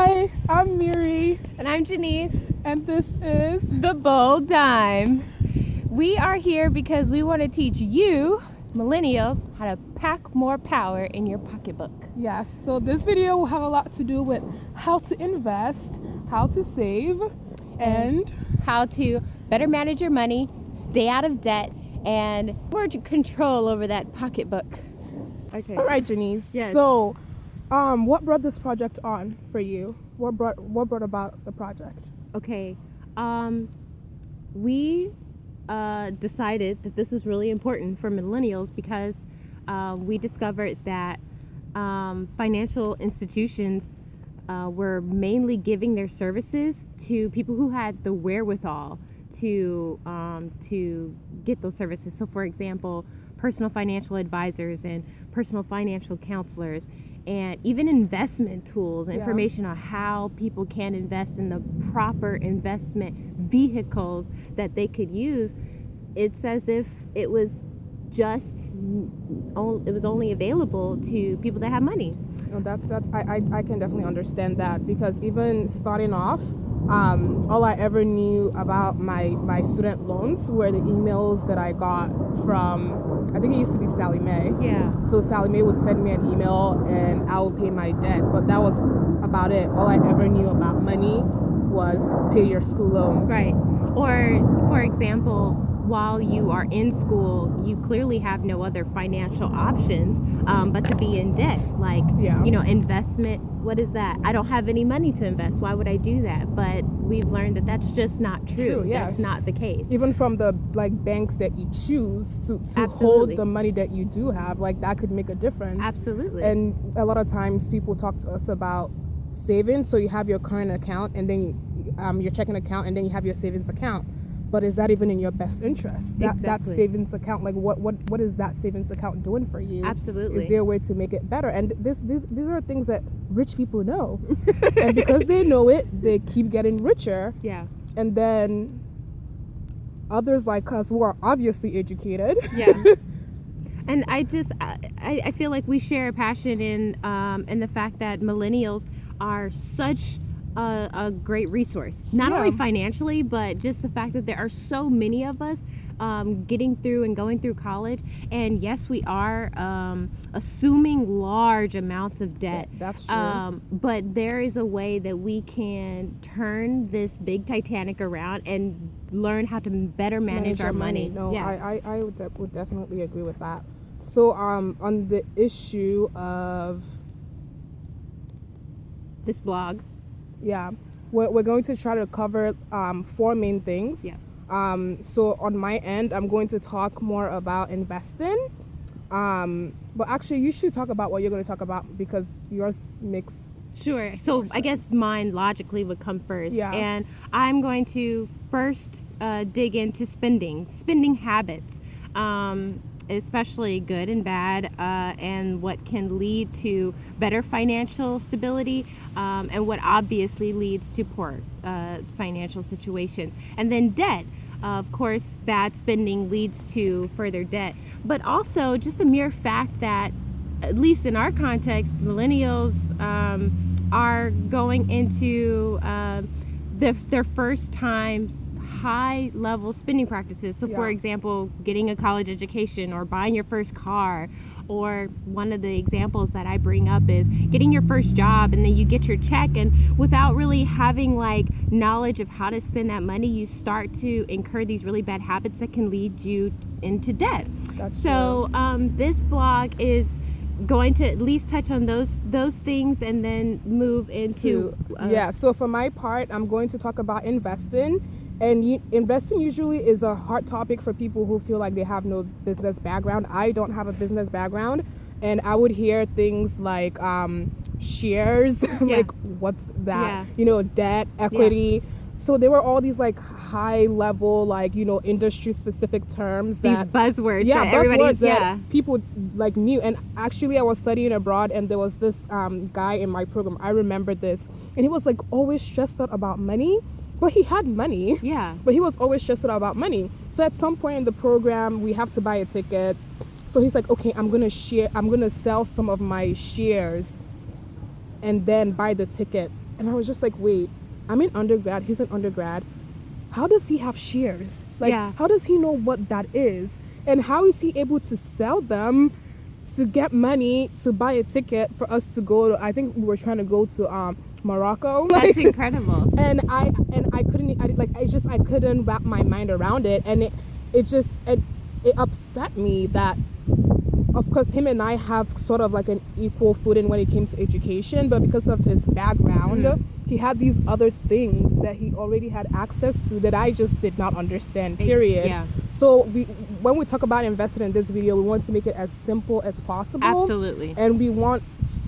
Hi, I'm Miri, And I'm Janice, and this is the Bold Dime. We are here because we want to teach you, millennials, how to pack more power in your pocketbook. yes. So this video will have a lot to do with how to invest, how to save, and How to better manage your money, stay out of debt, and more control over that pocketbook. Okay. all right, Janice. Yes. So, what brought this project on for you? What brought about the project? Okay. We decided that this was really important for millennials because we discovered that financial institutions were mainly giving their services to people who had the wherewithal to get those services. So, for example, personal financial advisors and personal financial counselors, and even investment tools, information on how people can invest in the proper investment vehicles that they could use. It's as if it was only available to people that have money. No, I can definitely understand that, because even starting off, all I ever knew about my student loans were the emails that I got from, I think it used to be Sally Mae. Yeah. So Sally Mae would send me an email and I would pay my debt, but that was about it. All I ever knew about money was pay your school loans. Right. Or, for example, while you are in school, you clearly have no other financial options but to be in debt. Like, Yeah. Investment, what is that? I don't have any money to invest. Why would I do that? But we've learned that that's just not true. Yes. That's not the case. Even from the banks that you choose to hold the money that you do have, that could make a difference. Absolutely. And a lot of times people talk to us about saving. So you have your current account, and then your checking account, and then you have your savings account. But is that even in your best interest? That savings account, what is that savings account doing for you? Absolutely. Is there a way to make it better? And these are things that rich people know. And because they know it, they keep getting richer. Yeah. And then others like us who are obviously educated. Yeah. And I feel like we share a passion in the fact that millennials are such a great resource, not only financially, but just the fact that there are so many of us getting through and going through college. And yes, we are assuming large amounts of debt. That's true. But there is a way that we can turn this big Titanic around and learn how to better manage our money. No, yeah. I would definitely agree with that. So on the issue of This blog. Yeah, we're going to try to cover 4 main things. Yeah. So on my end, I'm going to talk more about investing. But actually, you should talk about what you're going to talk about, because yours makes... Sure. So I guess mine logically would come first. Yeah. And I'm going to first dig into spending habits, especially good and bad, and what can lead to better financial stability, and what obviously leads to poor financial situations. And then debt. Of course, bad spending leads to further debt. But also just the mere fact that, at least in our context, millennials are going into their first times high level spending practices. So for example, getting a college education or buying your first car, or one of the examples that I bring up is getting your first job, and then you get your check, and without really having knowledge of how to spend that money, you start to incur these really bad habits that can lead you into debt. That's so this blog is going to at least touch on those things, and then move into so for my part, I'm going to talk about investing. And investing usually is a hard topic for people who feel like they have no business background. I don't have a business background, and I would hear things like shares, like what's that? Debt, equity. Yeah. So there were all these high level, industry specific terms, these buzzwords that people knew. And actually, I was studying abroad, and there was this guy in my program. I remember this, and he was always stressed out about money. But he had money. Yeah. But he was always stressed out about money. So at some point in the program, we have to buy a ticket. So he's like, okay, I'm gonna sell some of my shares and then buy the ticket. And I was just like, wait, I'm in undergrad, he's an undergrad. How does he have shares? Like, Yeah. how does he know what that is? And how is he able to sell them to get money to buy a ticket for us to go to, I think we were trying to go to Morocco. That's incredible. And I couldn't, I couldn't wrap my mind around it. And it upset me that, of course, him and I have sort of like an equal footing when it came to education, but because of his background, he had these other things that he already had access to that I just did not understand, period. Yeah. So when we talk about investing in this video, we want to make it as simple as possible. Absolutely. And we want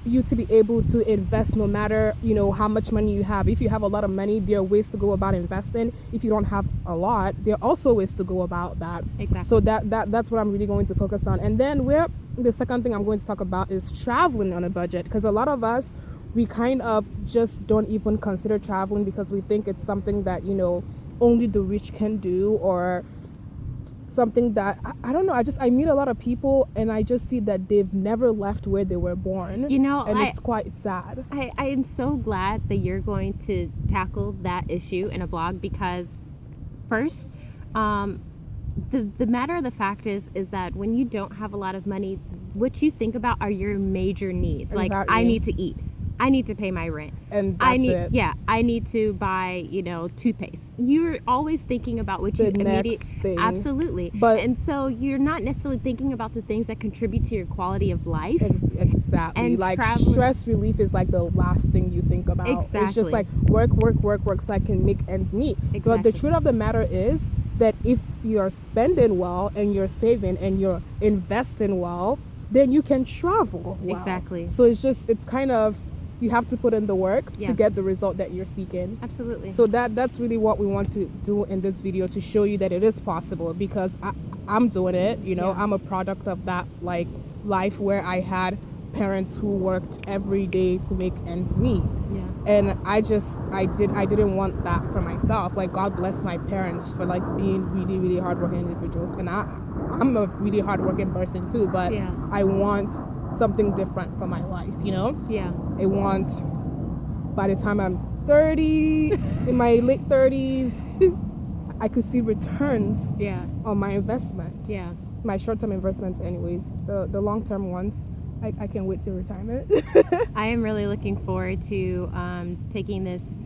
you to be able to invest no matter, how much money you have. If you have a lot of money, there are ways to go about investing. If you don't have a lot, there are also ways to go about that. Exactly. So that's what I'm really going to focus on. And then the second thing I'm going to talk about is traveling on a budget, because a lot of us, we kind of just don't even consider traveling because we think it's something that, only the rich can do, or something that I don't know. I meet a lot of people and I just see that they've never left where they were born. And it's quite sad. I am so glad that you're going to tackle that issue in a blog, because first, the matter of the fact is that when you don't have a lot of money, what you think about are your major needs. Exactly. Like, I need to eat, I need to pay my rent, and that's it. Yeah, I need to buy, toothpaste. You're always thinking about what you next thing. Absolutely. And so you're not necessarily thinking about the things that contribute to your quality of life. Exactly. And like stress relief is like the last thing you think about. Exactly. It's just like work so I can make ends meet. Exactly. But the truth of the matter is that if you're spending well and you're saving and you're investing well, then you can travel well. Exactly. So it's kind of, you have to put in the work to get the result that you're seeking. Absolutely. So that's really what we want to do in this video, to show you that it is possible, because I'm doing it. I'm a product of that like life where I had parents who worked every day to make ends meet. Yeah. And I didn't want that for myself. Like, God bless my parents for like being really, really hardworking individuals. And I'm a really hardworking person too, but I want something different for my life, Yeah. I want, by the time I'm 30, in my late 30s, I could see returns on my investment. Yeah. My short-term investments anyways. The long-term ones, I can wait till retirement. I am really looking forward to taking this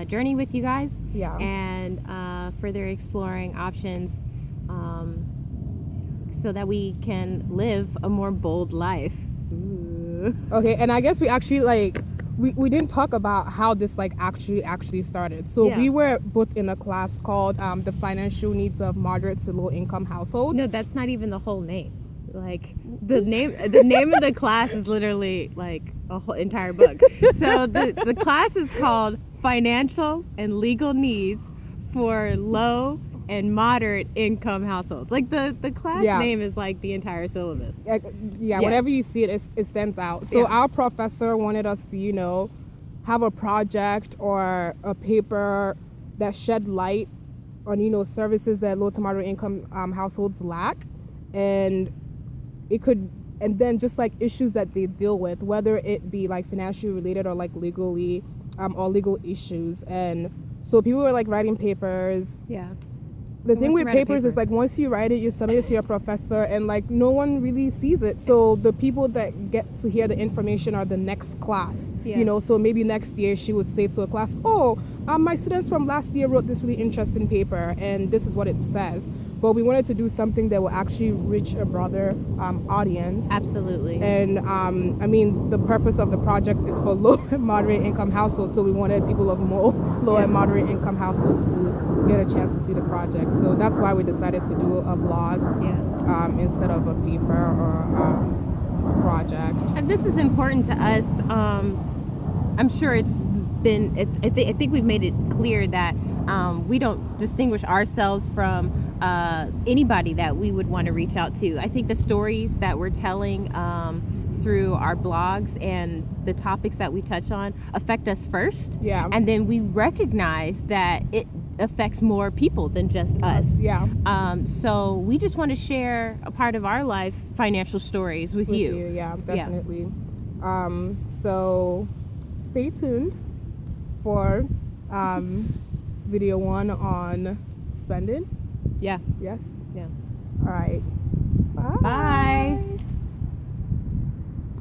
journey with you guys. Yeah. And further exploring options so that we can live a more bold life. Ooh. Okay, and I guess we actually we didn't talk about how this actually started. So we were both in a class called the financial needs of moderate to low income households. No, that's not even the whole name. Like, the name of the class is literally like a whole entire book. So the class is called Financial and Legal Needs for Low and Moderate Income Households. Like, the class name is like the entire syllabus. Whenever you see it, it stands out. So our professor wanted us to, have a project or a paper that shed light on, services that low to moderate income households lack. And it could, and then just like issues that they deal with, whether it be like financially related or like legally, or legal issues. And so people were like writing papers. Yeah. The thing with papers is like, once you write it, you submit it to your professor, and like no one really sees it. So the people that get to hear the information are the next class. So maybe next year she would say to a class, my students from last year wrote this really interesting paper and this is what it says. But we wanted to do something that will actually reach a broader audience. Absolutely. And the purpose of the project is for low and moderate income households. So we wanted people of more low and moderate income households to get a chance to see the project. So that's why we decided to do a blog instead of a paper or a project. And this is important to us. I'm sure it's been, I think we've made it clear that we don't distinguish ourselves from anybody that we would want to reach out to. I think the stories that we're telling through our blogs and the topics that we touch on affect us first. Yeah. And then we recognize that it affects more people than just us. Yeah. So we just want to share a part of our life financial stories with you. Yeah, definitely. So stay tuned for video 1 on spending. Yeah. Yes. Yeah. All right. Bye. Bye.